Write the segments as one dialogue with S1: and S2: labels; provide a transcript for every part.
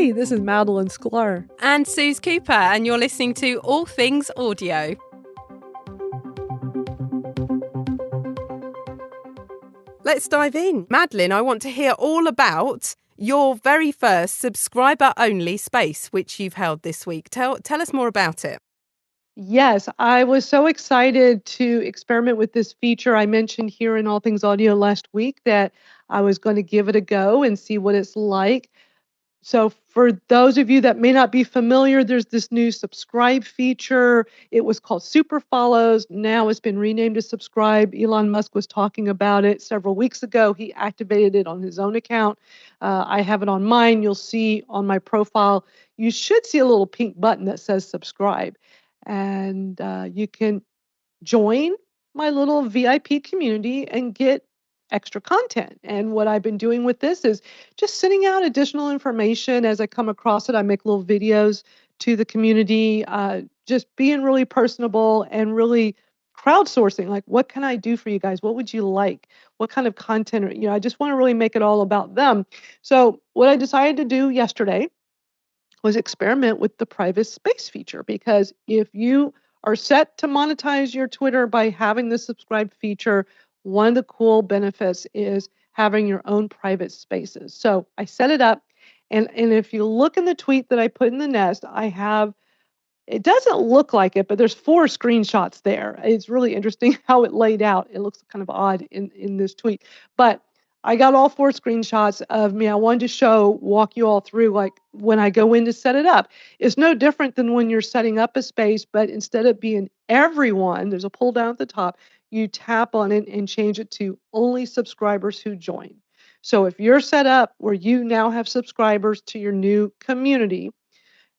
S1: Hey, this is Madeline Sklar.
S2: And Suze Cooper, and you're listening to All Things Audio. Let's dive in. Madeline, I want to hear all about your very first subscriber-only space, which you've held this week. Tell us more about it.
S1: Yes, I was so excited to experiment with this feature. I mentioned here in All Things Audio last week that I was going to give it a go and see what it's like. So for those of you that may not be familiar, there's this new subscribe feature. It was called Super Follows. Now it's been renamed to Subscribe. Elon Musk was talking about it several weeks ago. He activated it on his own account. I have it on mine. You'll see on my profile, you should see a little pink button that says subscribe. And you can join my little VIP community and get extra content. And what I've been doing with this is just sending out additional information as I come across it. I make little videos to the community, just being really personable and really crowdsourcing. Like, what can I do for you guys? What would you like? What kind of content? I just want to really make it all about them. So what I decided to do yesterday was experiment with the private space feature, because if you are set to monetize your Twitter by having the subscribe feature, one of the cool benefits is having your own private spaces. So I set it up, and if you look in the tweet that I put in the nest, it doesn't look like it, but there's 4 screenshots there. It's really interesting how it laid out. It looks kind of odd in this tweet, but I got all 4 screenshots of me. I wanted to walk you all through, like, when I go in to set it up. It's no different than when you're setting up a space, but instead of being everyone, there's a pull down at the top. You tap on it and change it to only subscribers who join. So if you're set up where you now have subscribers to your new community,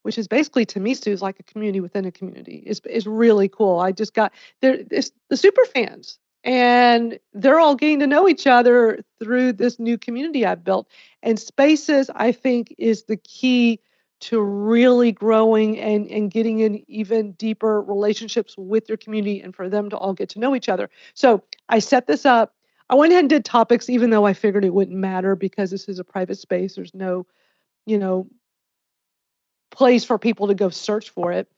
S1: which is basically, to me, Stu, is like a community within a community. It's really cool. I just got the super fans, and they're all getting to know each other through this new community I've built. And spaces, I think, is the key to really growing and getting in even deeper relationships with your community and for them to all get to know each other. So I set this up. I went ahead and did topics, even though I figured it wouldn't matter because this is a private space. There's no, place for people to go search for it.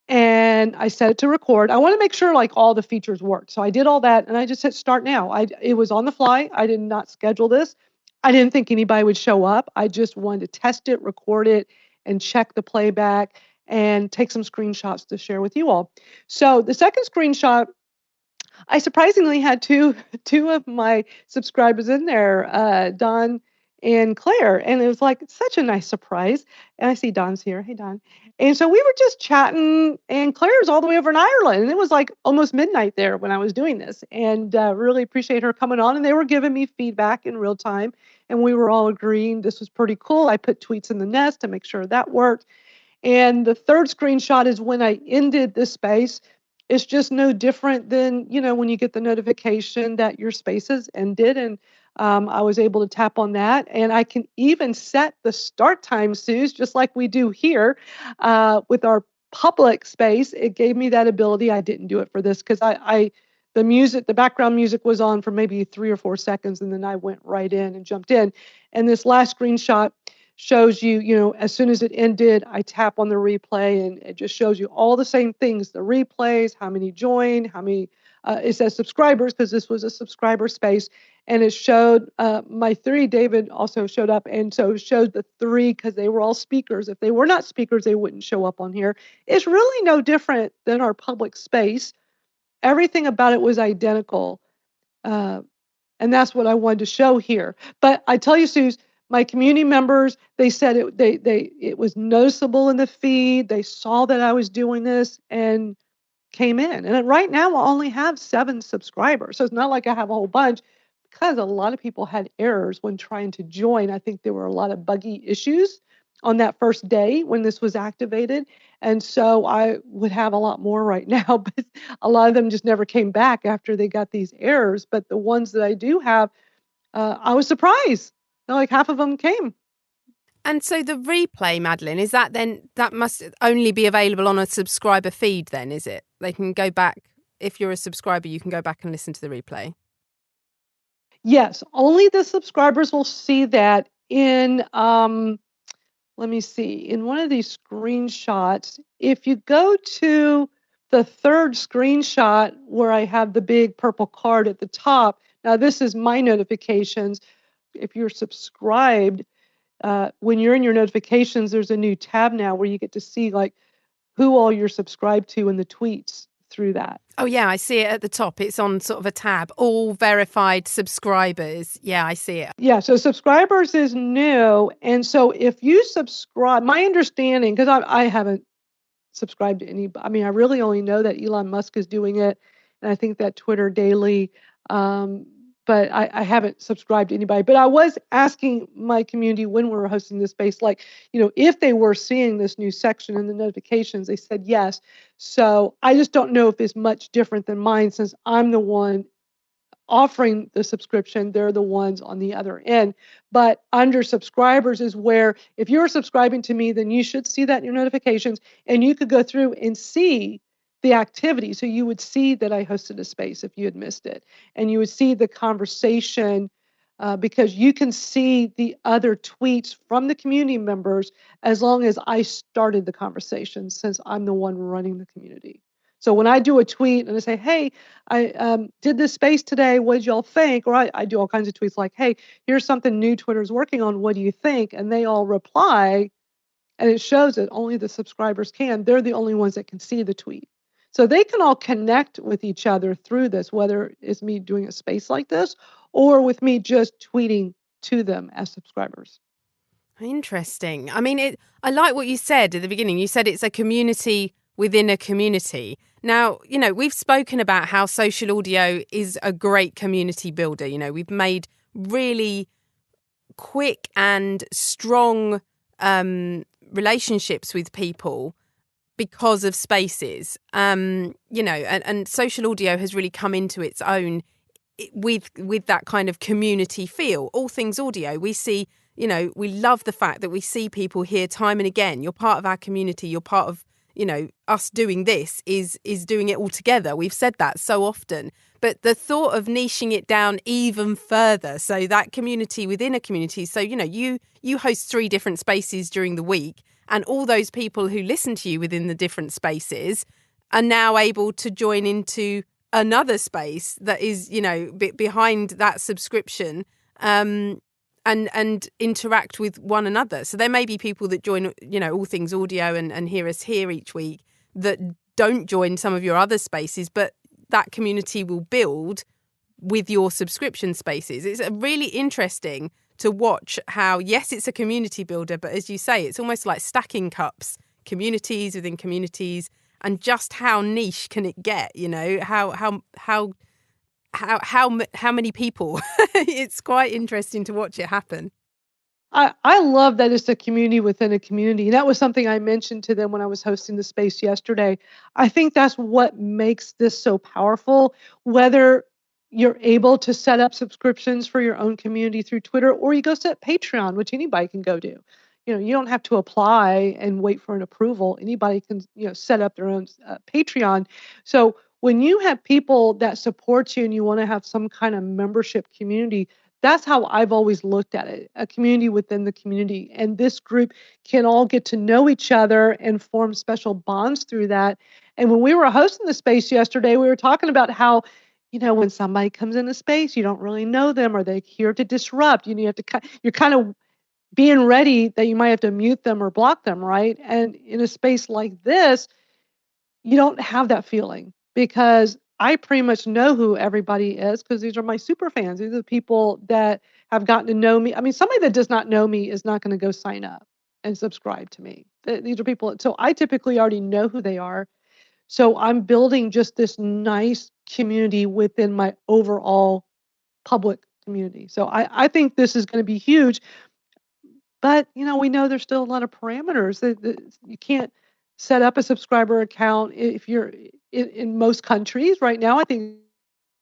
S1: And I set it to record. I want to make sure like all the features worked. So I did all that and I just hit start now. It was on the fly. I did not schedule this. I didn't think anybody would show up. I just wanted to test it, record it, and check the playback and take some screenshots to share with you all. So the second screenshot, I surprisingly had two of my subscribers in there, Don and Claire, and it was like such a nice surprise. And I see Don's here. Hey, Don. And so we were just chatting, and Claire's all the way over in Ireland, and it was like almost midnight there when I was doing this. And really appreciate her coming on, and they were giving me feedback in real time, and we were all agreeing this was pretty cool. I put tweets in the nest to make sure that worked. And the third screenshot is when I ended this space. It's just no different than, when you get the notification that your space has ended. And I was able to tap on that. And I can even set the start time, Suze, just like we do here with our public space. It gave me that ability. I didn't do it for this because the background music was on for maybe 3 or 4 seconds. And then I went right in and jumped in. And this last screenshot shows you, as soon as it ended, I tap on the replay and it just shows you all the same things, the replays, how many joined, how many, it says subscribers because this was a subscriber space. And it showed my 3, David also showed up. And so it showed the 3 because they were all speakers. If they were not speakers, they wouldn't show up on here. It's really no different than our public space. Everything about it was identical. And that's what I wanted to show here. But I tell you, Suze, my community members, they said it was noticeable in the feed. They saw that I was doing this and came in. And right now I only have 7 subscribers. So it's not like I have a whole bunch because a lot of people had errors when trying to join. I think there were a lot of buggy issues on that first day when this was activated. And so I would have a lot more right now, but a lot of them just never came back after they got these errors. But the ones that I do have, I was surprised. Like half of them came.
S2: And so the replay, Madeline, is that then, that must only be available on a subscriber feed then, is it? They can go back, if you're a subscriber, you can go back and listen to the replay.
S1: Yes, only the subscribers will see that in, let me see, in one of these screenshots, if you go to the third screenshot where I have the big purple card at the top, now this is my notifications. If you're subscribed, when you're in your notifications, there's a new tab now where you get to see like who all you're subscribed to and the tweets through that.
S2: Oh, yeah, I see it at the top. It's on sort of a tab, all verified subscribers. Yeah, I see it.
S1: Yeah, so subscribers is new. And so if you subscribe, my understanding, because I haven't subscribed to any, I mean, I really only know that Elon Musk is doing it. And I think that Twitter daily, but I haven't subscribed to anybody. But I was asking my community when we were hosting this space, like, if they were seeing this new section in the notifications, they said yes. So I just don't know if it's much different than mine since I'm the one offering the subscription. They're the ones on the other end. But under subscribers is where if you're subscribing to me, then you should see that in your notifications and you could go through and see the activity. So you would see that I hosted a space if you had missed it, and you would see the conversation because you can see the other tweets from the community members as long as I started the conversation, since I'm the one running the community. So when I do a tweet and I say, hey, I did this space today, what did y'all think? Or I do all kinds of tweets like, hey, here's something new Twitter's working on, what do you think? And they all reply, and it shows that only the subscribers can. They're the only ones that can see the tweet. So they can all connect with each other through this, whether it's me doing a space like this or with me just tweeting to them as subscribers.
S2: Interesting. I mean, I like what you said at the beginning. You said it's a community within a community. Now, we've spoken about how social audio is a great community builder. We've made really quick and strong relationships with people because of spaces. And social audio has really come into its own with that kind of community feel. All things audio, we see, we love the fact that we see people here time and again. You're part of our community. You're part of, us doing this is doing it all together. We've said that so often. But the thought of niching it down even further, so that community within a community. So, you host 3 different spaces during the week, and all those people who listen to you within the different spaces are now able to join into another space that is, behind that subscription, and interact with one another. So there may be people that join, all things audio and hear us here each week that don't join some of your other spaces, but that community will build with your subscription spaces. It's really interesting to watch how, yes, it's a community builder, but as you say, it's almost like stacking cups, communities within communities, and just how niche can it get? How many people? It's quite interesting to watch it happen.
S1: I love that it's a community within a community. And that was something I mentioned to them when I was hosting the space yesterday. I think that's what makes this so powerful, whether you're able to set up subscriptions for your own community through Twitter, or you go set Patreon, which anybody can go do. You don't have to apply and wait for an approval. Anybody can, set up their own Patreon. So when you have people that support you and you want to have some kind of membership community, that's how I've always looked at it, a community within the community. And this group can all get to know each other and form special bonds through that. And when we were hosting the space yesterday, we were talking about how, when somebody comes in a space, you don't really know them. Are they here to disrupt? You're kind of being ready that you might have to mute them or block them, right? And in a space like this, you don't have that feeling because I pretty much know who everybody is because these are my super fans. These are the people that have gotten to know me. I mean, somebody that does not know me is not going to go sign up and subscribe to me. These are people. So I typically already know who they are. So I'm building just this nice community within my overall public community. So I think this is going to be huge. But, we know there's still a lot of parameters. You can't set up a subscriber account if you're in most countries right now. I think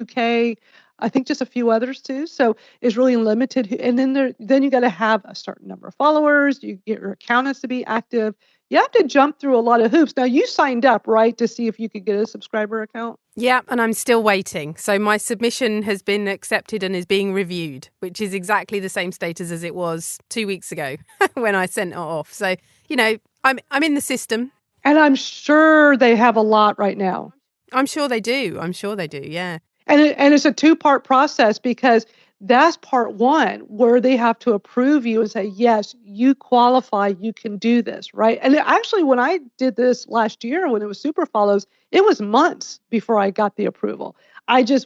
S1: UK, I think just a few others too. So it's really limited. And then you got to have a certain number of followers. Your account has to be active. you have to jump through a lot of hoops. Now, you signed up, right, to see if you could get a subscriber account?
S2: Yeah, and I'm still waiting. So my submission has been accepted and is being reviewed, which is exactly the same status as it was 2 weeks ago when I sent it off. So, I'm in the system.
S1: And I'm sure they have a lot right now.
S2: I'm sure they do. Yeah.
S1: And it's a two-part process, because that's part one, where they have to approve you and say, yes, you qualify, you can do this, right? And actually, when I did this last year, when it was Super Follows, it was months before I got the approval.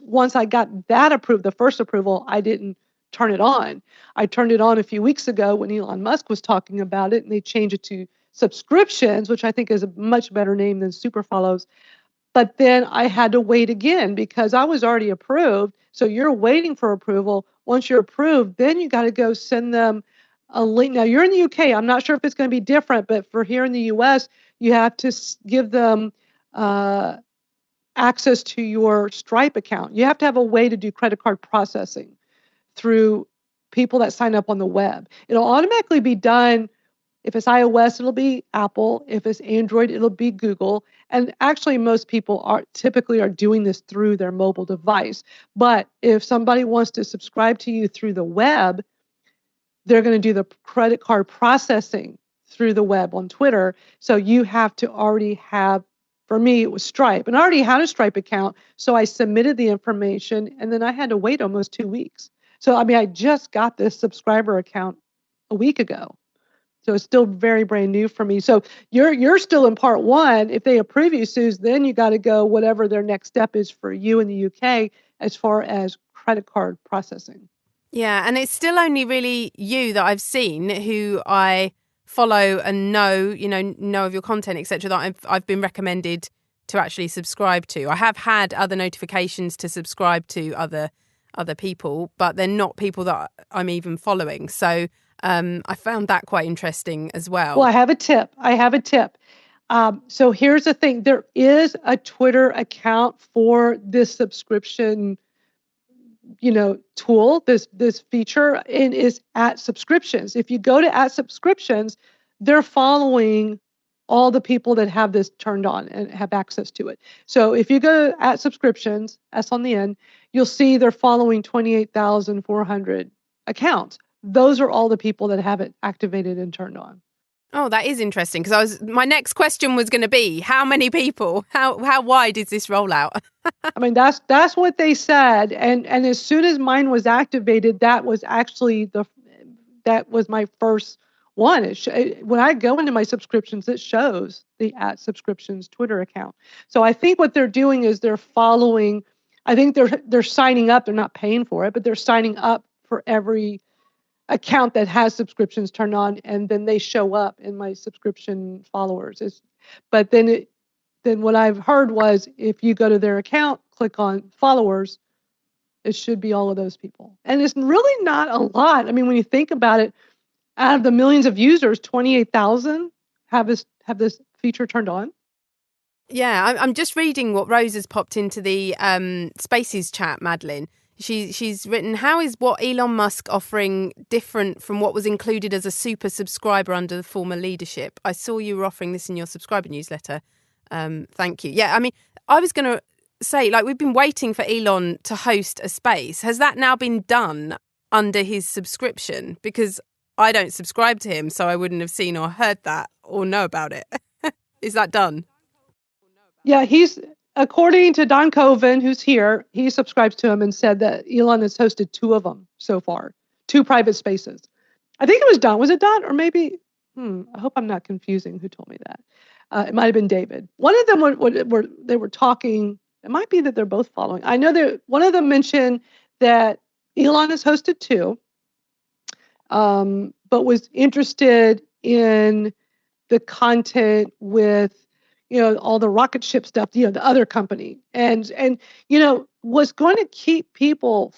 S1: Once I got that approved, the first approval, I didn't turn it on. I turned it on a few weeks ago when Elon Musk was talking about it, and they changed it to subscriptions, which I think is a much better name than Super Follows. But then I had to wait again because I was already approved. So you're waiting for approval. Once you're approved, then you got to go send them a link. Now, you're in the UK. I'm not sure if it's going to be different, but for here in the US, you have to give them access to your Stripe account. You have to have a way to do credit card processing through people that sign up on the web. It'll automatically be done. If it's iOS, it'll be Apple. If it's Android, it'll be Google. And actually, most people typically are doing this through their mobile device. But if somebody wants to subscribe to you through the web, they're going to do the credit card processing through the web on Twitter. So you have to already have, for me, it was Stripe. And I already had a Stripe account. So I submitted the information, and then I had to wait almost 2 weeks. So, I just got this subscriber account a week ago. So it's still very brand new for me. So you're still in part one. If they approve you, Suze, then you got to go whatever their next step is for you in the UK as far as credit card processing.
S2: Yeah, and it's still only really you that I've seen who I follow and know of your content, etc., that I've been recommended to actually subscribe to. I have had other notifications to subscribe to other people, but they're not people that I'm even following. So I found that quite interesting as well.
S1: Well, I have a tip. So here's the thing. There is a Twitter account for this subscription, tool, this feature, and is at subscriptions. If you go to at subscriptions, they're following all the people that have this turned on and have access to it. So if you go at subscriptions, S on the end, you'll see they're following 28,400 accounts. Those are all the people that have it activated and turned on.
S2: Oh, that is interesting, because my next question was going to be, how many people? How wide is this rollout?
S1: That's what they said, and as soon as mine was activated, that was actually that was my first one. When I go into my subscriptions, it shows the at subscriptions Twitter account. So I think what they're doing is they're following. I think they're signing up. They're not paying for it, but they're signing up for every account that has subscriptions turned on, and then they show up in my subscription followers. But then what I've heard was, if you go to their account, click on followers, it should be all of those people. And it's really not a lot. When you think about it, out of the millions of users, 28,000 have this feature turned on.
S2: Yeah, I'm just reading what Rose has popped into the Spaces chat, Madeline. She's written, how is what Elon Musk offering different from what was included as a super subscriber under the former leadership? I saw you were offering this in your subscriber newsletter. Thank you. Yeah, I was going to say, we've been waiting for Elon to host a space. Has that now been done under his subscription? Because I don't subscribe to him, so I wouldn't have seen or heard that or know about it. Is that done?
S1: Yeah, according to Don Coven, who's here, he subscribes to him and said that Elon has hosted 2 of them so far, 2 private spaces. I think it was Don. Was it Don? Or maybe, I hope I'm not confusing who told me that. It might have been David. One of them they were talking. It might be that they're both following. I know that one of them mentioned that Elon has hosted 2, but was interested in the content with all the rocket ship stuff, the other company, and was going to keep people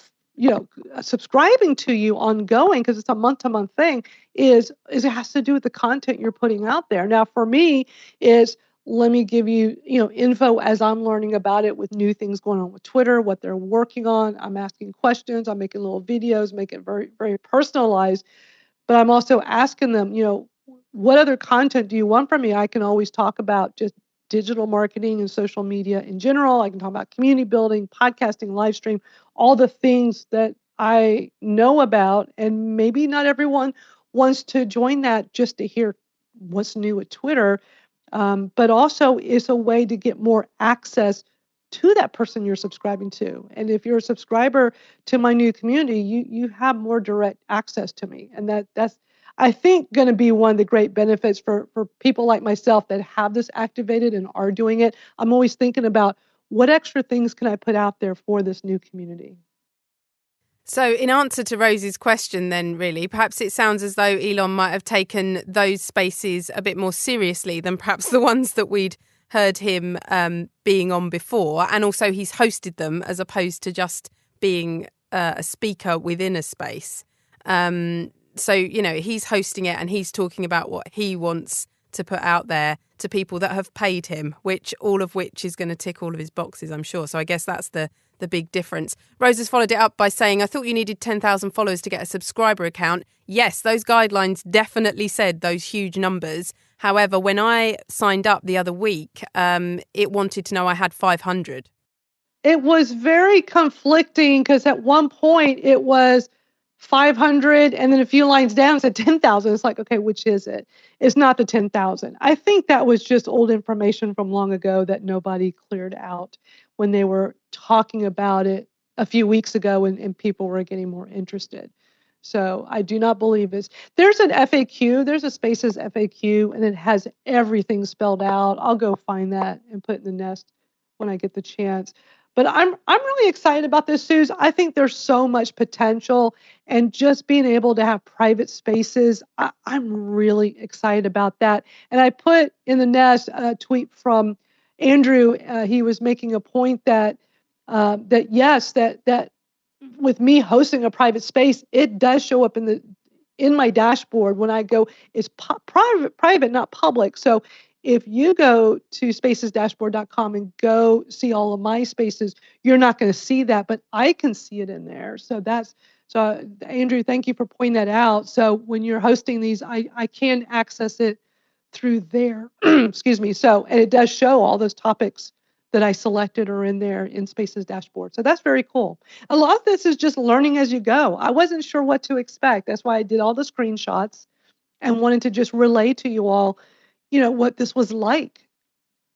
S1: subscribing to you ongoing, because it's a month-to-month thing, is it has to do with the content you're putting out there. Now for me is, let me give you info as I'm learning about it, with new things going on with Twitter, what they're working on. I'm asking questions, I'm making little videos, make it very, very personalized, but I'm also asking them, what other content do you want from me? I can always talk about just digital marketing and social media in general. I can talk about community building, podcasting, live stream, all the things that I know about. And maybe not everyone wants to join that just to hear what's new at Twitter, but also is a way to get more access to that person you're subscribing to. And if you're a subscriber to my new community, you have more direct access to me. And that's, I think, going to be one of the great benefits for people like myself that have this activated and are doing it. I'm always thinking about what extra things can I put out there for this new community.
S2: So in answer to Rose's question then, really, perhaps it sounds as though Elon might have taken those spaces a bit more seriously than perhaps the ones that we'd heard him being on before. And also he's hosted them as opposed to just being a speaker within a space. So, he's hosting it and he's talking about what he wants to put out there to people that have paid him, all of which is going to tick all of his boxes, I'm sure. So I guess that's the big difference. Rose has followed it up by saying, I thought you needed 10,000 followers to get a subscriber account. Yes, those guidelines definitely said those huge numbers. However, when I signed up the other week, it wanted to know I had 500.
S1: It was very conflicting because at one point it was 500 and then a few lines down it said 10,000. It's like, okay, which is it? It's not the 10,000. I think that was just old information from long ago that nobody cleared out when they were talking about it a few weeks ago and people were getting more interested. So I do not believe this. There's an FAQ, there's a Spaces FAQ, and it has everything spelled out. I'll go find that and put it in the nest when I get the chance. But I'm really excited about this, Suze. I think there's so much potential, and just being able to have private spaces, I'm really excited about that. And I put in the nest a tweet from Andrew. He was making a point that yes, that with me hosting a private space, it does show up in my dashboard when I go. It's private, not public. So if you go to spacesdashboard.com and go see all of my spaces, you're not going to see that, but I can see it in there. So Andrew, thank you for pointing that out. So when you're hosting these, I can access it through there. Excuse me. So, and it does show all those topics that I selected are in there in Spaces dashboard. So that's very cool. A lot of this is just learning as you go. I wasn't sure what to expect. That's why I did all the screenshots and wanted to just relay to you all, what this was like.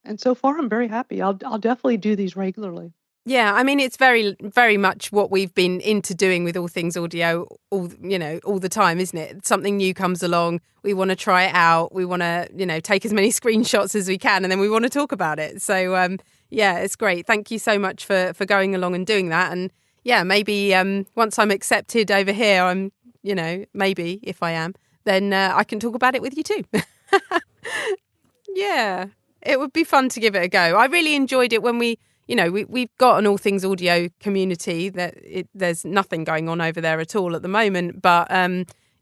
S1: And so far, I'm very happy. I'll definitely do these regularly.
S2: Yeah, I mean, it's very, very much what we've been into doing with all things audio, all the time, isn't it? Something new comes along, we want to try it out, we want to, take as many screenshots as we can, and then we want to talk about it. So, yeah, it's great. Thank you so much for going along and doing that. And yeah, maybe once I'm accepted over here, I'm, maybe if I am, then I can talk about it with you too. Yeah, it would be fun to give it a go. I really enjoyed it when we've got an all things audio community there's nothing going on over there at all at the moment. But,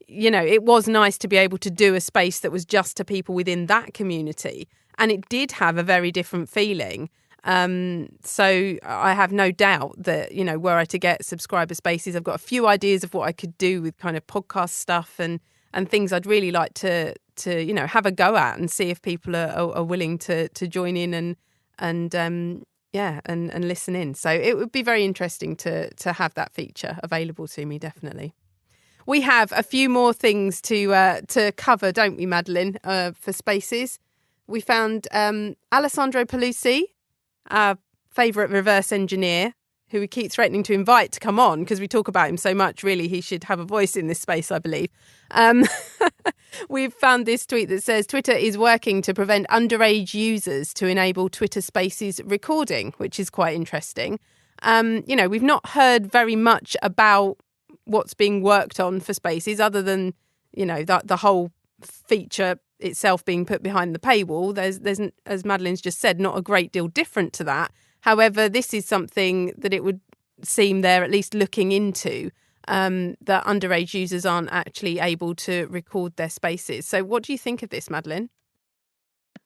S2: it was nice to be able to do a space that was just to people within that community. And it did have a very different feeling. So I have no doubt that, were I to get subscriber spaces, I've got a few ideas of what I could do with kind of podcast stuff and things I'd really like to have a go at and see if people are willing to join in and listen in. So it would be very interesting to have that feature available to me, definitely. We have a few more things to cover, don't we, Madeline, for Spaces? We found Alessandro Palusi, our favourite reverse engineer, who we keep threatening to invite to come on because we talk about him so much. Really, he should have a voice in this space, I believe. We've found this tweet that says Twitter is working to prevent underage users to enable Twitter Spaces recording, which is quite interesting. We've not heard very much about what's being worked on for Spaces other than, the whole feature itself being put behind the paywall. There's, as Madeline's just said, not a great deal different to that. However, this is something that it would seem they're at least looking into, that underage users aren't actually able to record their spaces. So what do you think of this, Madeline?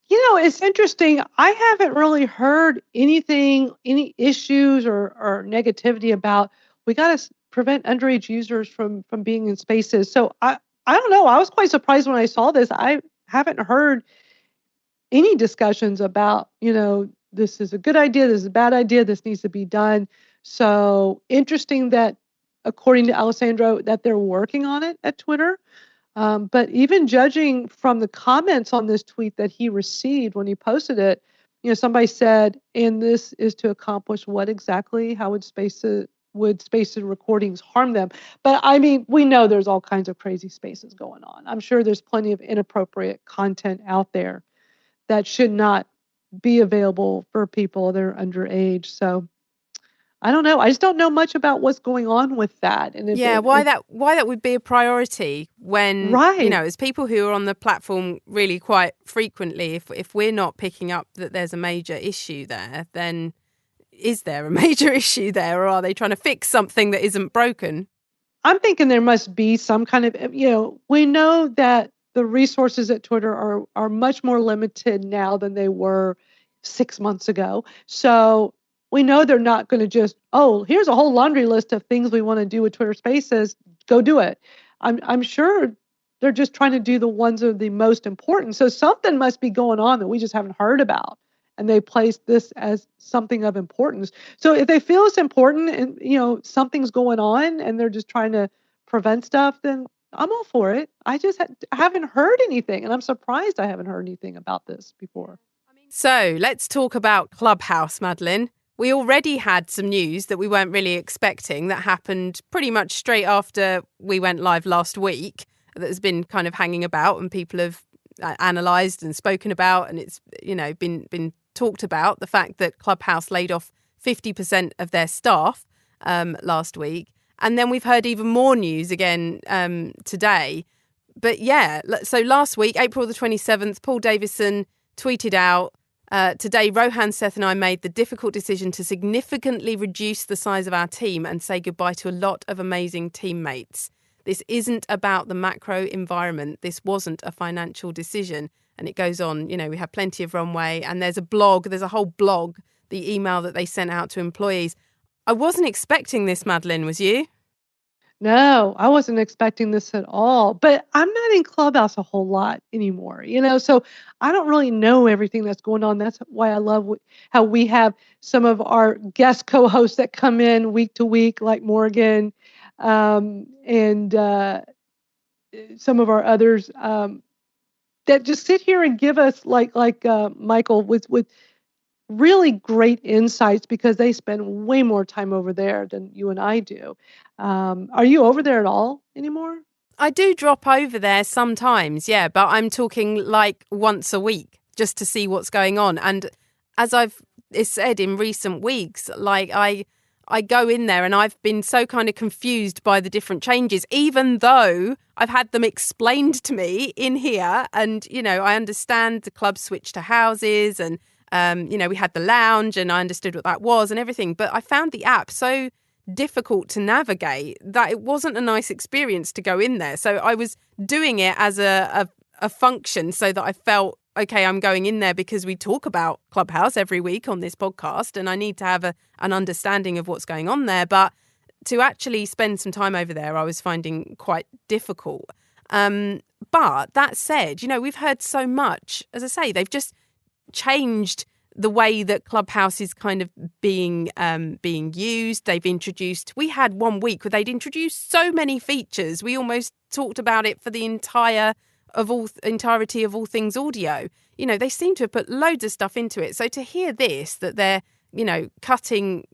S1: It's interesting. I haven't really heard any issues or negativity about we got to prevent underage users from being in spaces. So I don't know. I was quite surprised when I saw this. I haven't heard any discussions about, this is a good idea, this is a bad idea, this needs to be done. So interesting that, according to Alessandro, that they're working on it at Twitter. But even judging from the comments on this tweet that he received when he posted it, somebody said, and this is to accomplish what exactly? How would Spaces recordings harm them? But I mean, we know there's all kinds of crazy Spaces going on. I'm sure there's plenty of inappropriate content out there that should not be available for people that are underage. So I don't know. I just don't know much about what's going on with that. And
S2: why that would be a priority when,
S1: right.
S2: As people who are on the platform really quite frequently, if we're not picking up that there's a major issue there, then is there a major issue there, or are they trying to fix something that isn't broken?
S1: I'm thinking there must be some kind of, we know that the resources at Twitter are much more limited now than they were 6 months ago. So we know they're not going to just, here's a whole laundry list of things we want to do with Twitter Spaces. Go do it. I'm sure they're just trying to do the ones that are the most important. So something must be going on that we just haven't heard about. And they place this as something of importance. So if they feel it's important and, something's going on and they're just trying to prevent stuff, then I'm all for it. I just haven't heard anything. And I'm surprised I haven't heard anything about this before.
S2: So let's talk about Clubhouse, Madeline. We already had some news that we weren't really expecting that happened pretty much straight after we went live last week, that has been kind of hanging about and people have analysed and spoken about, and it's been talked about, the fact that Clubhouse laid off 50% of their staff last week. And then we've heard even more news again today. But yeah, so last week, April the 27th, Paul Davison tweeted out, today, Rohan, Seth and I made the difficult decision to significantly reduce the size of our team and say goodbye to a lot of amazing teammates. This isn't about the macro environment. This wasn't a financial decision. And it goes on, we have plenty of runway, and there's a whole blog, the email that they sent out to employees. I wasn't expecting this, Madeline, was you?
S1: No, I wasn't expecting this at all. But I'm not in Clubhouse a whole lot anymore, so I don't really know everything that's going on. That's why I love how we have some of our guest co-hosts that come in week to week, like Morgan, and some of our others that just sit here and give us, like Michael, with really great insights, because they spend way more time over there than you and I do. Are you over there at all anymore?
S2: I do drop over there sometimes, yeah, but I'm talking like once a week just to see what's going on. And as I've said in recent weeks, like I go in there and I've been so kind of confused by the different changes, even though I've had them explained to me in here. And, I understand the club switch to houses and, we had the lounge and I understood what that was and everything. But I found the app so difficult to navigate that it wasn't a nice experience to go in there. So I was doing it as a function so that I felt, okay, I'm going in there because we talk about Clubhouse every week on this podcast and I need to have an understanding of what's going on there. But to actually spend some time over there, I was finding quite difficult. But that said, we've heard so much. As I say, they've just changed the way that Clubhouse is kind of being used. They've introduced, we had 1 week where they'd introduced so many features. We almost talked about it for the entirety of all things audio. They seem to have put loads of stuff into it. So to hear this, that they're, cutting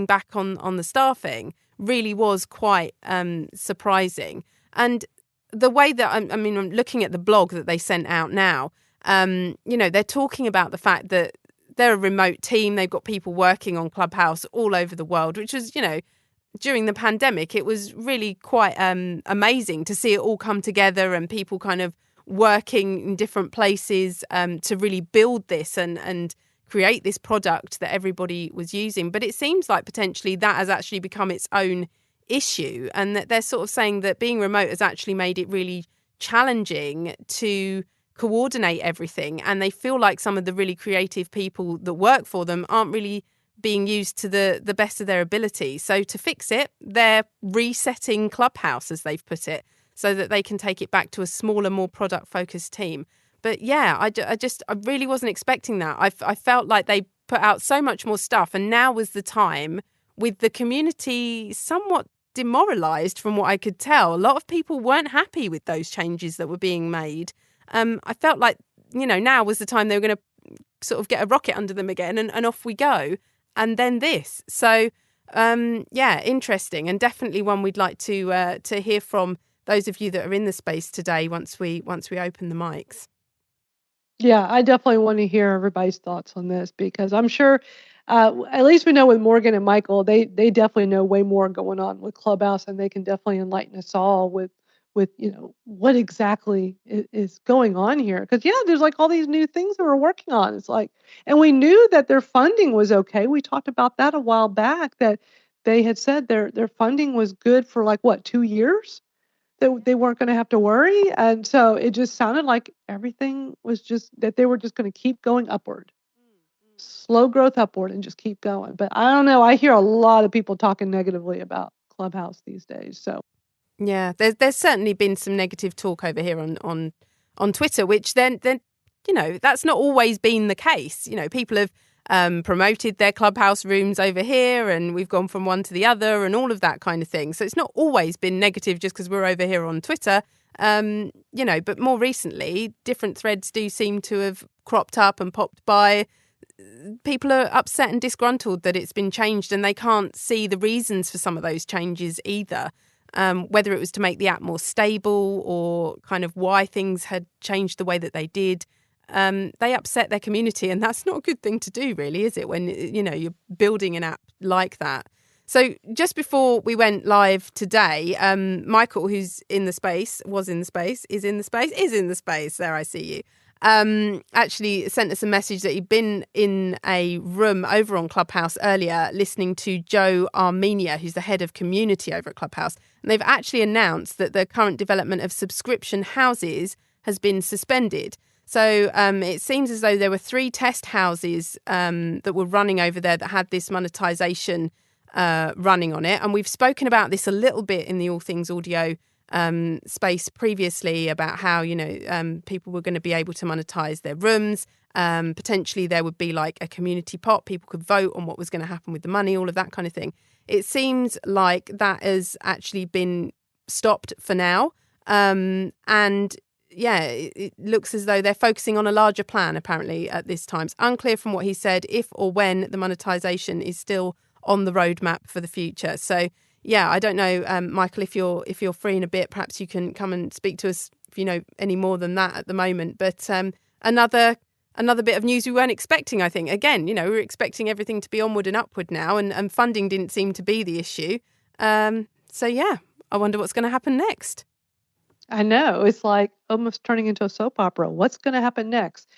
S2: back on the staffing really was quite surprising. And the way that I'm looking at the blog that they sent out now, they're talking about the fact that they're a remote team. They've got people working on Clubhouse all over the world, which was, during the pandemic, it was really quite amazing to see it all come together and people kind of working in different places to really build this and create this product that everybody was using. But it seems like potentially that has actually become its own issue, and that they're sort of saying that being remote has actually made it really challenging to coordinate everything, and they feel like some of the really creative people that work for them aren't really being used to the best of their ability. So to fix it, they're resetting Clubhouse, as they've put it, so that they can take it back to a smaller, more product-focused team. But yeah, I really wasn't expecting that. I felt like they put out so much more stuff, and now was the time, with the community somewhat demoralized from what I could tell. A lot of people weren't happy with those changes that were being made. I felt like, now was the time they were going to sort of get a rocket under them again, and off we go. And then this. So, yeah, interesting, and definitely one we'd like to hear from those of you that are in the space today once we open the mics.
S1: Yeah, I definitely want to hear everybody's thoughts on this, because I'm sure, at least we know with Morgan and Michael, they definitely know way more going on with Clubhouse, and they can definitely enlighten us all with what exactly is going on here. Because yeah, there's like all these new things that we're working on. It's like, and we knew that their funding was okay. We talked about that a while back, that they had said their funding was good for like what, 2 years. They weren't gonna have to worry, and so it just sounded like everything was just that they were just gonna keep going upward. Slow growth upward and just keep going. But I don't know, I hear a lot of people talking negatively about Clubhouse these days, so.
S2: Yeah, there's certainly been some negative talk over here on Twitter, which then that's not always been the case. People have promoted their Clubhouse rooms over here, and we've gone from one to the other, and all of that kind of thing. So it's not always been negative just because we're over here on Twitter. But more recently, different threads do seem to have cropped up and popped by. People are upset and disgruntled that it's been changed, and they can't see the reasons for some of those changes either. Whether it was to make the app more stable or kind of why things had changed the way that they did. They upset their community, and that's not a good thing to do, really, is it? When, you're building an app like that. So just before we went live today, Michael, who's in the space, is in the space. There, I see you. Actually sent us a message that he'd been in a room over on Clubhouse earlier listening to Joe Armenia, who's the head of community over at Clubhouse. And they've actually announced that the current development of subscription houses has been suspended. So it seems as though there were 3 test houses that were running over there that had this monetization running on it. And we've spoken about this a little bit in the All Things Audio space previously about how, people were going to be able to monetize their rooms. Potentially there would be like a community pot. People could vote on what was going to happen with the money, all of that kind of thing. It seems like that has actually been stopped for now. And yeah, it looks as though they're focusing on a larger plan, apparently, at this time. It's unclear from what he said if or when the monetization is still on the roadmap for the future. So, yeah, I don't know, Michael, if you're free in a bit, perhaps you can come and speak to us if you know any more than that at the moment. But another bit of news we weren't expecting, I think. Again, we were expecting everything to be onward and upward now, and funding didn't seem to be the issue. So, yeah, I wonder what's going to happen next.
S1: I know, it's like almost turning into a soap opera. What's going to happen next?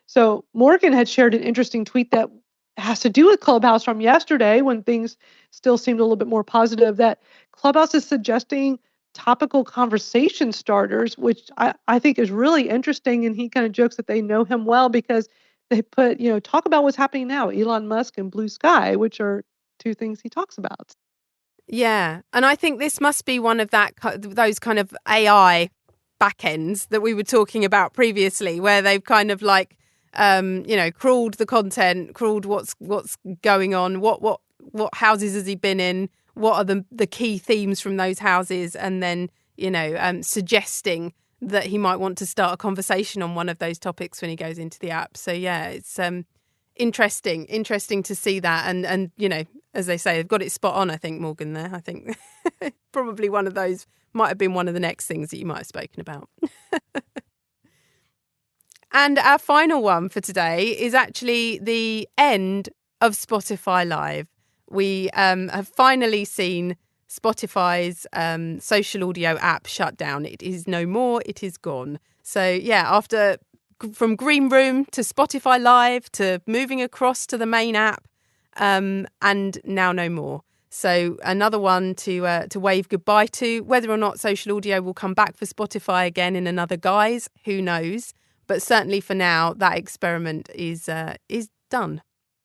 S1: So Morgan had shared an interesting tweet that has to do with Clubhouse from yesterday, when things still seemed a little bit more positive, that Clubhouse is suggesting topical conversation starters, which I think is really interesting. And he kind of jokes that they know him well because they put, talk about what's happening now, Elon Musk and Blue Sky, which are 2 things he talks about.
S2: Yeah, and I think this must be one of those kind of AI backends that we were talking about previously, where they've kind of like, crawled the content, crawled what's going on, what houses has he been in, what are the key themes from those houses, and then suggesting that he might want to start a conversation on one of those topics when he goes into the app. So yeah, it's interesting to see that, and as they say, they've got it spot on, I think, Morgan, there. I think probably one of those might have been one of the next things that you might have spoken about. And our final one for today is actually the end of Spotify Live. We have finally seen Spotify's social audio app shut down. It is no more. It is gone. So, yeah, from Green Room to Spotify Live to moving across to the main app, and now no more. So another one to wave goodbye to. Whether or not social audio will come back for Spotify again in another guise, who knows? But certainly for now, that experiment is done,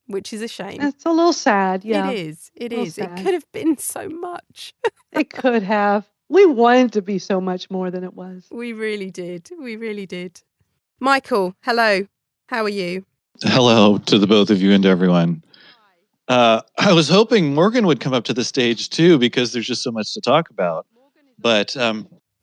S2: which is a shame.
S1: It's a little sad, yeah.
S2: It is. It is. It could have been so much.
S1: It could have. We wanted to be so much more than it was.
S2: We really did. We really did. Michael, hello. How are you?
S3: Hello to the both of you and to everyone. I was hoping Morgan would come up to the stage too, because there's just so much to talk about. But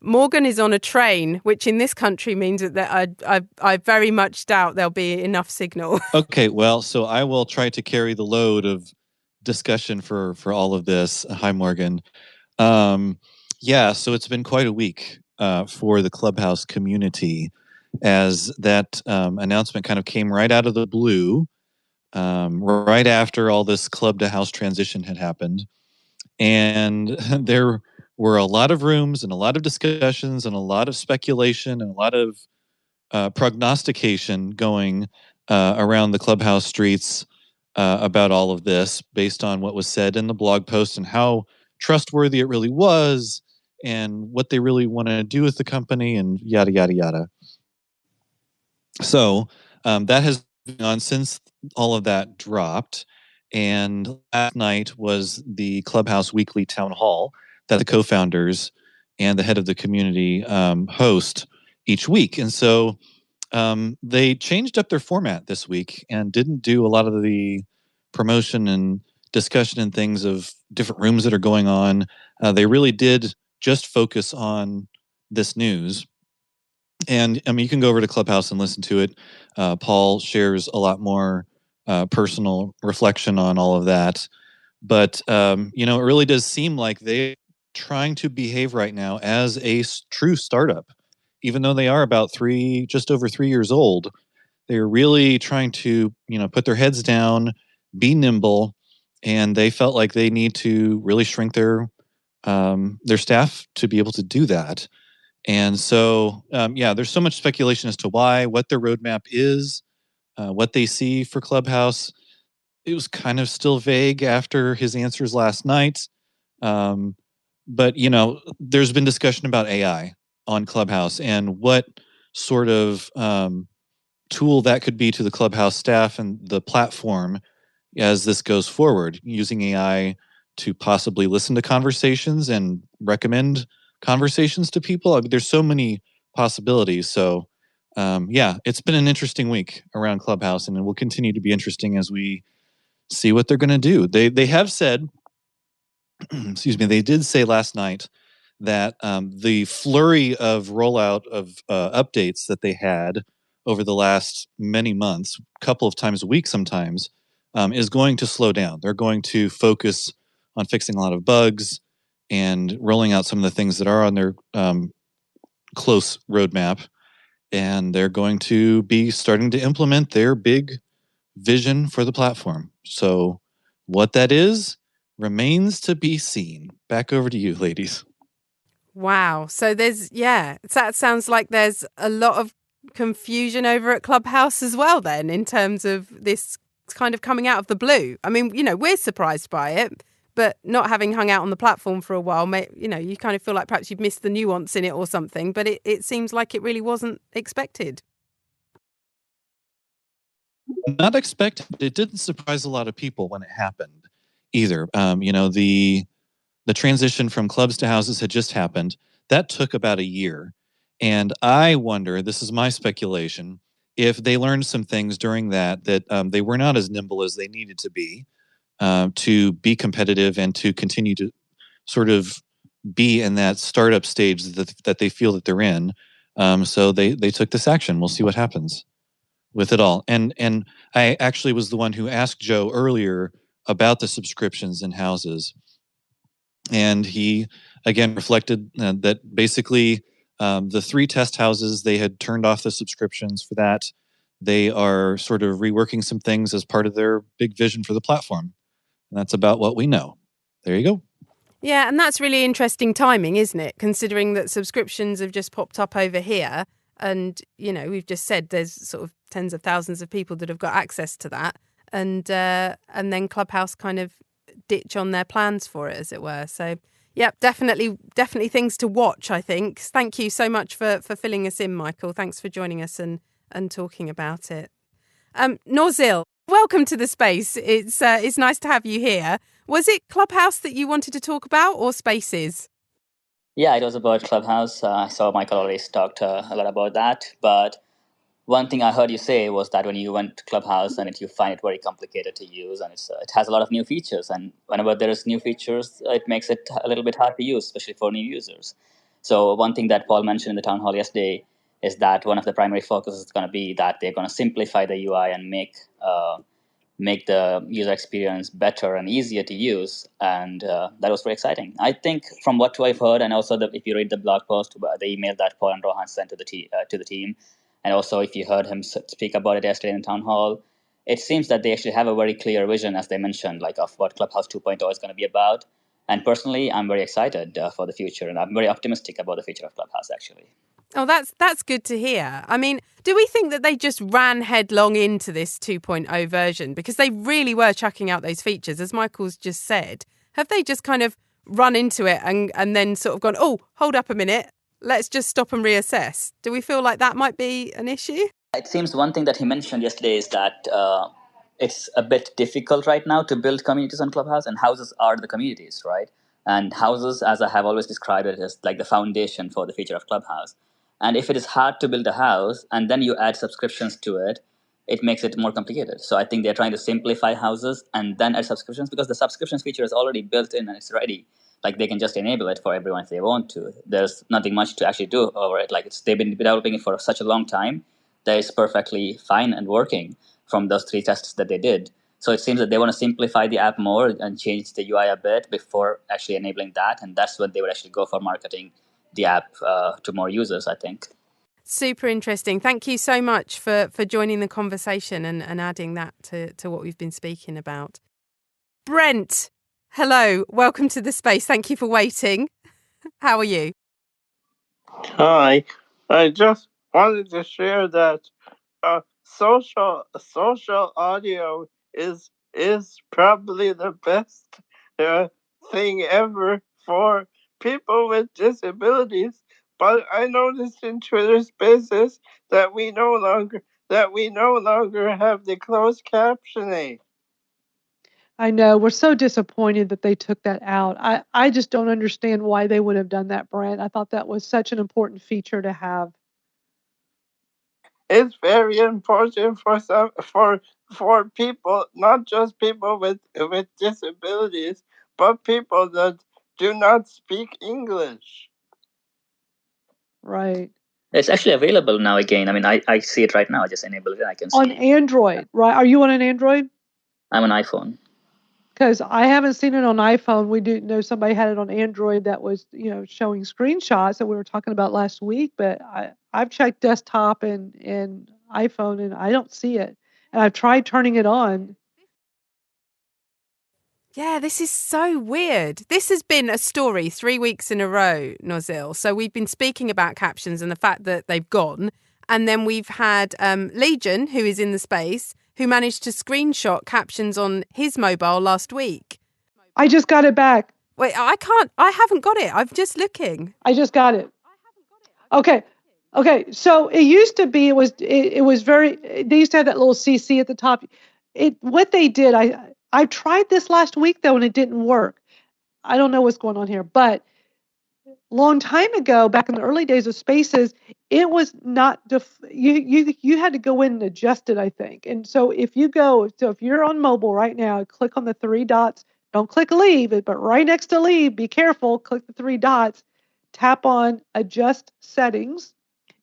S2: Morgan is on a train, which in this country means that I very much doubt there'll be enough signal.
S3: Okay, well, so I will try to carry the load of discussion for all of this. Hi, Morgan. Yeah, so it's been quite a week for the Clubhouse community, as that announcement kind of came right out of the blue, right after all this club to house transition had happened. And there were a lot of rooms and a lot of discussions and a lot of speculation and a lot of prognostication going around the Clubhouse streets about all of this, based on what was said in the blog post and how trustworthy it really was and what they really want to do with the company and yada, yada, yada. So that has been on since all of that dropped. And last night was the Clubhouse weekly town hall that the co-founders and the head of the community host each week. And so they changed up their format this week and didn't do a lot of the promotion and discussion and things of different rooms that are going on. They really did just focus on this news. And I mean, you can go over to Clubhouse and listen to it. Paul shares a lot more personal reflection on all of that. But, it really does seem like they're trying to behave right now as a true startup. Even though they are about just over 3 years old, they're really trying to, put their heads down, be nimble, and they felt like they need to really shrink their staff to be able to do that. And so, there's so much speculation as to why, what their roadmap is, what they see for Clubhouse. It was kind of still vague after his answers last night. But, there's been discussion about AI on Clubhouse and what sort of tool that could be to the Clubhouse staff and the platform as this goes forward, using AI to possibly listen to conversations and recommend conversations to people. I mean, there's so many possibilities. So, it's been an interesting week around Clubhouse, and it will continue to be interesting as we see what they're going to do. They have said, excuse me, they did say last night that the flurry of rollout of updates that they had over the last many months, a couple of times a week sometimes, is going to slow down. They're going to focus on fixing a lot of bugs and rolling out some of the things that are on their close roadmap. And they're going to be starting to implement their big vision for the platform. So what that is remains to be seen. Back over to you, ladies.
S2: Wow. So that sounds like there's a lot of confusion over at Clubhouse as well then, in terms of this kind of coming out of the blue. I mean, we're surprised by it, but not having hung out on the platform for a while, you kind of feel like perhaps you've missed the nuance in it or something, but it seems like it really wasn't expected.
S3: Not expected. It didn't surprise a lot of people when it happened either. The transition from clubs to houses had just happened. That took about a year. And I wonder, this is my speculation, if they learned some things during that they were not as nimble as they needed to be competitive and to continue to sort of be in that startup stage that they feel that they're in. So they took this action. We'll see what happens with it all. And I actually was the one who asked Joe earlier about the subscriptions in houses. And he, again, reflected that basically the 3 test houses, they had turned off the subscriptions for that. They are sort of reworking some things as part of their big vision for the platform. And that's about what we know. There you go.
S2: Yeah, and that's really interesting timing, isn't it? Considering that subscriptions have just popped up over here. And, we've just said there's sort of tens of thousands of people that have got access to that. And then Clubhouse kind of ditch on their plans for it, as it were. So, yeah, definitely things to watch, I think. Thank you so much for filling us in, Michael. Thanks for joining us and talking about it. Norzil, welcome to the space. It's nice to have you here. Was it Clubhouse that you wanted to talk about, or Spaces?
S4: Yeah, it was about Clubhouse. I saw Michael always talked a lot about that. But one thing I heard you say was that when you went to Clubhouse and you find it very complicated to use, and it has a lot of new features, and whenever there is new features, it makes it a little bit hard to use, especially for new users. So one thing that Paul mentioned in the town hall yesterday is that one of the primary focuses is going to be that they're going to simplify the UI and make the user experience better and easier to use, and that was very exciting. I think from what I've heard, and also if you read the blog post, the email that Paul and Rohan sent to the team, and also if you heard him speak about it yesterday in the town hall, it seems that they actually have a very clear vision, as they mentioned, like of what Clubhouse 2.0 is going to be about. And personally, I'm very excited for the future, and I'm very optimistic about the future of Clubhouse, actually.
S2: Oh, that's good to hear. I mean, do we think that they just ran headlong into this 2.0 version because they really were chucking out those features, as Michael's just said? Have they just kind of run into it and then sort of gone, oh, hold up a minute, let's just stop and reassess? Do we feel like that might be an issue?
S4: It seems one thing that he mentioned yesterday is that it's a bit difficult right now to build communities on Clubhouse, and houses are the communities, right? And houses, as I have always described it, is like the foundation for the future of Clubhouse. And if it is hard to build a house and then you add subscriptions to it, it makes it more complicated. So I think they're trying to simplify houses and then add subscriptions, because the subscriptions feature is already built in and it's ready. Like they can just enable it for everyone if they want to. There's nothing much to actually do over it. Like they've been developing it for such a long time that is perfectly fine and working from those 3 tests that they did. So it seems that they want to simplify the app more and change the UI a bit before actually enabling that. And that's when they would actually go for marketing the app to more users, I think.
S2: Super interesting. Thank you so much for joining the conversation and adding that to what we've been speaking about. Brent, hello. Welcome to the space. Thank you for waiting. How are you?
S5: Hi. I just wanted to share that social audio is probably the best thing ever for people with disabilities. But I noticed in Twitter Spaces that we no longer have the closed captioning.
S1: I know. We're so disappointed that they took that out. I just don't understand why they would have done that, Brent. I thought that was such an important feature to have.
S5: It's very important for people, not just people with disabilities, but people that do not speak English.
S1: Right.
S4: It's actually available now again. I mean, I see it right now. I just enabled it and I can see
S1: on
S4: it.
S1: Android, right? Are you on an Android?
S4: I'm an iPhone.
S1: Because I haven't seen it on iPhone. We do know somebody had it on Android that was, showing screenshots that we were talking about last week. But I've checked desktop and iPhone, and I don't see it. And I've tried turning it on.
S2: Yeah, this is so weird. This has been a story 3 weeks in a row, Nozil. So we've been speaking about captions and the fact that they've gone. And then we've had Legion, who is in the space, who managed to screenshot captions on his mobile last week.
S1: I just got it back.
S2: Wait, I haven't got it. I'm just looking.
S1: I just got it. Okay. So it used to be, it was very, they used to have that little CC at the top. What they did, I tried this last week though, and it didn't work. I don't know what's going on here, but long time ago, back in the early days of Spaces, it was not you had to go in and adjust it, I think. And so if you're on mobile right now, click on the 3 dots. Don't click leave, but right next to leave, be careful. Click the 3 dots. Tap on adjust settings.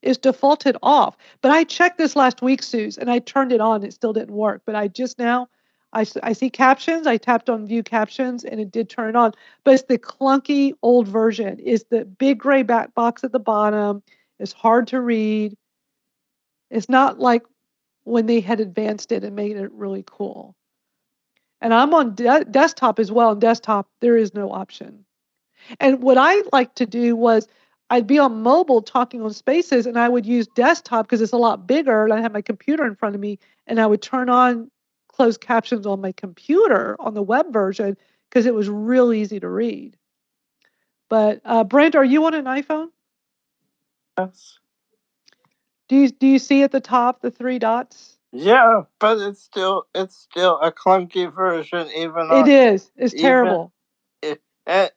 S1: Is defaulted off. But I checked this last week, Suze, and I turned it on. It still didn't work. But I just now, I see captions. I tapped on view captions, and it did turn it on. But it's the clunky old version. It's the big gray back box at the bottom. It's hard to read. It's not like when they had advanced it and made it really cool. And I'm on desktop as well. On desktop, there is no option. And what I like to do was I'd be on mobile talking on Spaces, and I would use desktop because it's a lot bigger, and I have my computer in front of me, and I would turn on closed captions on my computer on the web version because it was real easy to read. But Brent, are you on an iPhone?
S5: Yes.
S1: Do you see at the top the 3 dots?
S5: Yeah, but it's still a clunky version, even
S1: It is. It's terrible.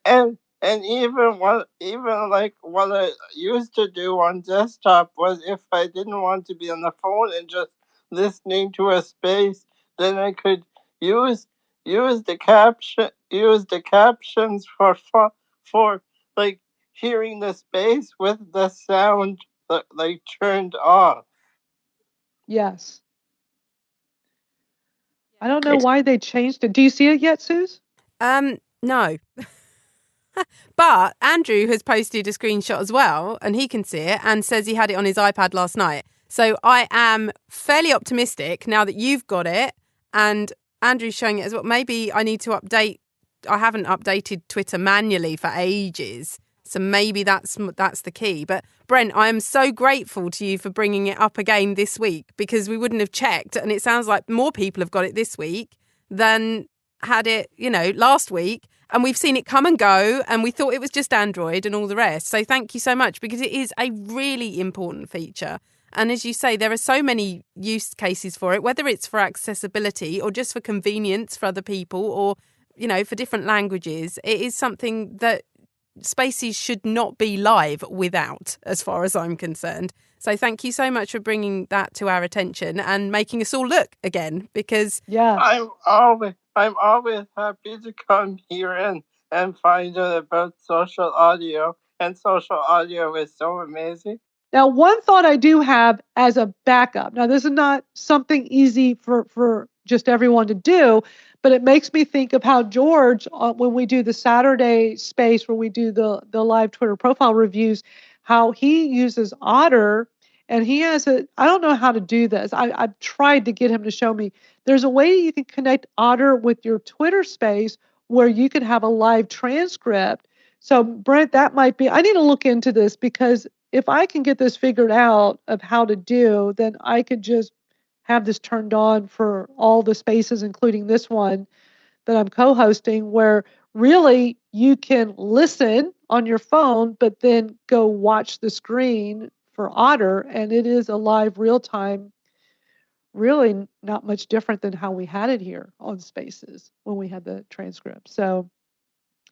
S5: And And even what I used to do on desktop was, if I didn't want to be on the phone and just listening to a space, then I could use use the captions for like hearing the space with the sound like turned off.
S1: Yes. I don't know why they changed it. Do you see it yet, Suze?
S2: No. But Andrew has posted a screenshot as well, and he can see it, and says he had it on his iPad last night. So I am fairly optimistic now that you've got it and Andrew's showing it as well. Maybe I need to update. I haven't updated Twitter manually for ages. So maybe that's the key. But Brent, I am so grateful to you for bringing it up again this week, because we wouldn't have checked. And it sounds like more people have got it this week than had it, last week. And we've seen it come and go, and we thought it was just Android and all the rest. So thank you so much, because it is a really important feature. And as you say, there are so many use cases for it, whether it's for accessibility or just for convenience for other people, or, for different languages. It is something that Spaces should not be live without, as far as I'm concerned. So thank you so much for bringing that to our attention and making us all look again, because
S1: yes.
S5: I'm always happy to come here and find out about social audio. And social audio is so amazing.
S1: Now, one thought I do have as a backup. Now, this is not something easy for just everyone to do, but it makes me think of how George, when we do the Saturday space where we do the live Twitter profile reviews, how he uses Otter. And he has I don't know how to do this. I've tried to get him to show me. There's a way you can connect Otter with your Twitter space where you can have a live transcript. So, Brent, that might be, I need to look into this, because if I can get this figured out of how to do, then I could just have this turned on for all the spaces, including this one that I'm co-hosting, where really you can listen on your phone, but then go watch the screen for Otter. And it is a live real time, really not much different than how we had it here on Spaces when we had the transcript. So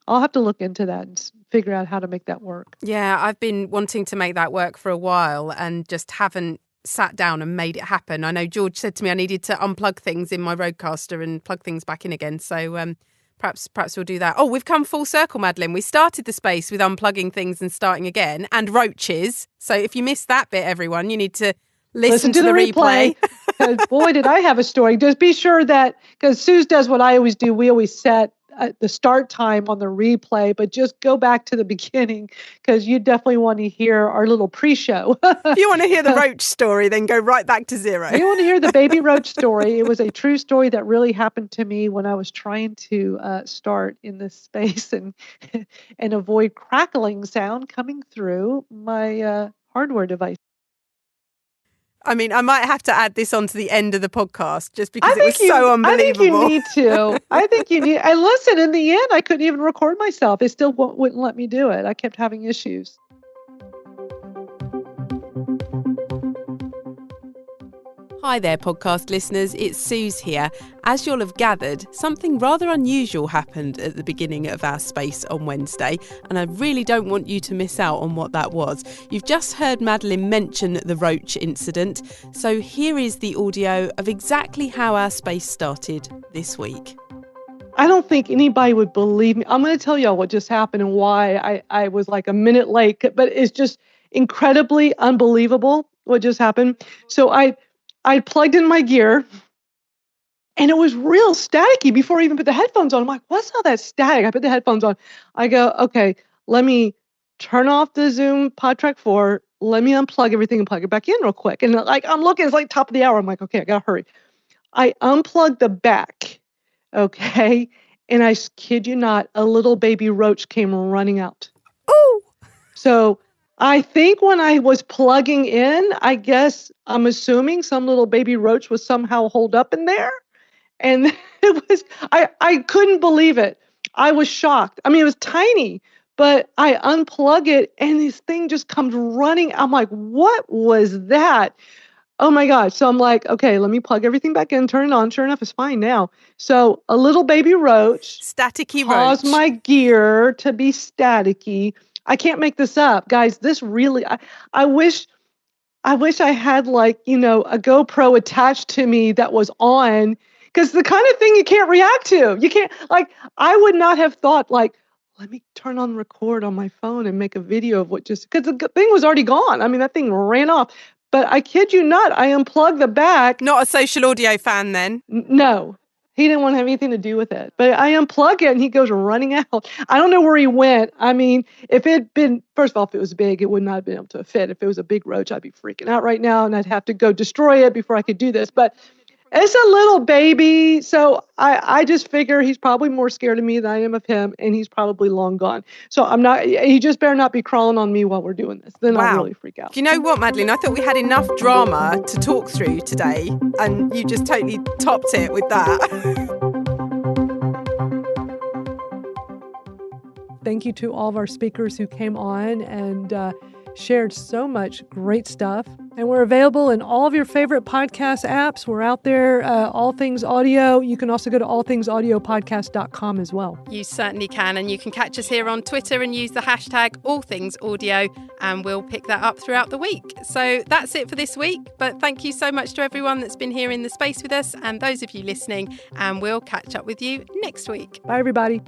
S1: I'll have to look into that and figure out how to make that work.
S2: Yeah, I've been wanting to make that work for a while and just haven't sat down and made it happen. I know George said to me I needed to unplug things in my Rodecaster and plug things back in again. So perhaps we'll do that. Oh, we've come full circle, Madeline. We started the space with unplugging things and starting again, and roaches. So if you missed that bit, everyone, you need to listen to the replay.
S1: Boy, did I have a story. Just be sure that, because Suze does what I always do. We always set the start time on the replay, but just go back to the beginning, because you definitely want to hear our little pre-show.
S2: If you want to hear the roach story, then go right back to 0.
S1: You want to hear the baby roach story? It was a true story that really happened to me when I was trying to start in this space and avoid crackling sound coming through my hardware device.
S2: I mean, I might have to add this on to the end of the podcast, just because it was so unbelievable.
S1: I think you need to. I think you need. And listen, in the end, I couldn't even record myself. It still wouldn't let me do it. I kept having issues.
S2: Hi there, podcast listeners. It's Suze here. As you'll have gathered, something rather unusual happened at the beginning of our space on Wednesday, and I really don't want you to miss out on what that was. You've just heard Madeline mention the roach incident, so here is the audio of exactly how our space started this week.
S1: I don't think anybody would believe me. I'm going to tell y'all what just happened and why I was like a minute late, but it's just incredibly unbelievable what just happened. So I plugged in my gear, and it was real staticky before I even put the headphones on. I'm like, what's all that static? I put the headphones on. I go, okay, let me turn off the Zoom PodTrack 4. Let me unplug everything and plug it back in real quick. And like, I'm looking, it's like top of the hour. I'm like, okay, I got to hurry. I unplugged the back, okay? And I kid you not, a little baby roach came running out.
S2: Oh!
S1: So I think when I was plugging in, I guess I'm assuming some little baby roach was somehow holed up in there. And it was, I couldn't believe it. I was shocked. I mean, it was tiny, but I unplug it and this thing just comes running. I'm like, what was that? Oh my gosh. So I'm like, okay, let me plug everything back in, turn it on. Sure enough, it's fine now. So a little baby roach
S2: Staticky
S1: caused
S2: roach.
S1: my gear to be staticky. I can't make this up. Guys, this really, I wish I had like, a GoPro attached to me that was on, because the kind of thing you can't react to. You can't, like, I would not have thought like, let me turn on record on my phone and make a video of what just, because the thing was already gone. I mean, that thing ran off. But I kid you not, I unplugged the back.
S2: Not a social audio fan then?
S1: No, he didn't want to have anything to do with it. But I unplug it and he goes running out. I don't know where he went. I mean, if it had been, first of all, if it was big, it would not have been able to fit. If it was a big roach, I'd be freaking out right now and I'd have to go destroy it before I could do this. But it's a little baby. So I just figure he's probably more scared of me than I am of him. And he's probably long gone. So he just better not be crawling on me while we're doing this. Then I'll really freak out.
S2: Do you know what, Madeline? I thought we had enough drama to talk through today, and you just totally topped it with that.
S1: Thank you to all of our speakers who came on and shared so much great stuff. And we're available in all of your favorite podcast apps. We're out there, All Things Audio. You can also go to allthingsaudiopodcast.com as well.
S2: You certainly can. And you can catch us here on Twitter and use the hashtag AllThingsAudio, and we'll pick that up throughout the week. So that's it for this week. But thank you so much to everyone that's been here in the space with us and those of you listening. And we'll catch up with you next week.
S1: Bye, everybody.